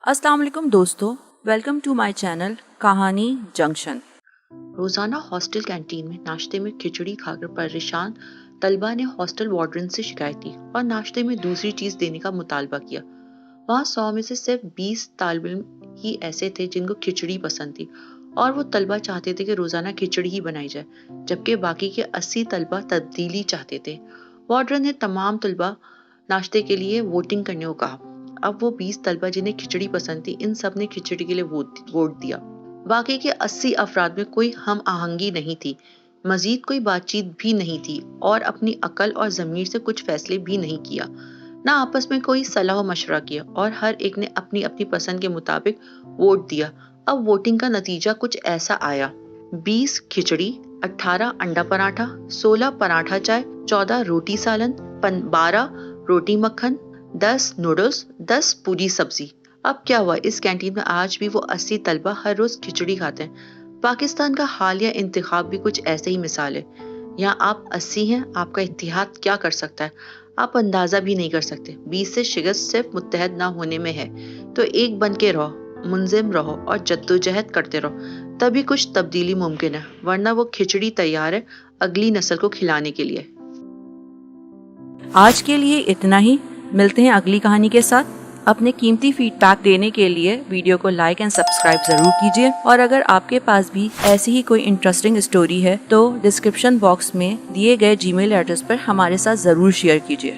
अस्सलाम वालेकुम दोस्तों, वेलकम टू माय चैनल कहानी जंक्शन। रोजाना हॉस्टल कैंटीन में नाश्ते में खिचड़ी खाकर परेशान तलबा ने हॉस्टल वार्डन से शिकायत की और नाश्ते में दूसरी चीज देने का मुतालबा किया। वहाँ 100 में से सिर्फ 20 तालिब इल्म ही ऐसे थे जिनको खिचड़ी पसंद थी और वो तलबा चाहते थे कि रोजाना खिचड़ी ही बनाई जाए, जबकि बाकी के 80 तलबा तब्दीली चाहते थे। वार्डन ने तमाम तलबा नाश्ते के लिए वोटिंग करने को कहा। अब वो 20 तलबा जिन्हें खिचड़ी पसंद थी, इन सब ने खिचड़ी के लिए वोट दिया। बाकी के 80 अफराद में कोई हम आहंगी नहीं थी, मजीद कोई बातचीत भी नहीं थी और अपनी अकल और ज़मीर से कुछ फैसले भी नहीं किया, ना आपस में कोई सलाह मशवरा किया और हर एक ने अपनी अपनी पसंद के मुताबिक वोट दिया। अब वोटिंग का नतीजा कुछ ऐसा आया: 20 खिचड़ी, 18 अंडा पराठा, 16 पराठा चाय, 14 रोटी सालन, 12 रोटी मक्खन, 10 नूडल्स, 10 पूरी सब्जी। अब क्या हुआ, इस कैंटीन में आज भी वो 80 तलबा हर रोज खिचड़ी खाते हैं। पाकिस्तान का हालिया इंतखाब भी कुछ ऐसे ही मिसाल है। यहाँ आप 80 हैं, आपका इत्तेहाद क्या कर सकता है, आप अंदाजा भी नहीं कर सकते। 20 से शिकस्त सिर्फ मुत्तहद ना होने में है, तो एक बन के रहो, मुंजिम रहो और जद्दोजहद करते रहो, तभी कुछ तब्दीली मुमकिन है, वरना वो खिचड़ी तैयार है अगली नस्ल को खिलाने के लिए। आज के लिए इतना ही, मिलते हैं अगली कहानी के साथ। अपने कीमती फीडबैक देने के लिए वीडियो को लाइक एंड सब्सक्राइब जरूर कीजिए और अगर आपके पास भी ऐसी ही कोई इंटरेस्टिंग स्टोरी है तो डिस्क्रिप्शन बॉक्स में दिए गए जीमेल एड्रेस पर हमारे साथ जरूर शेयर कीजिए।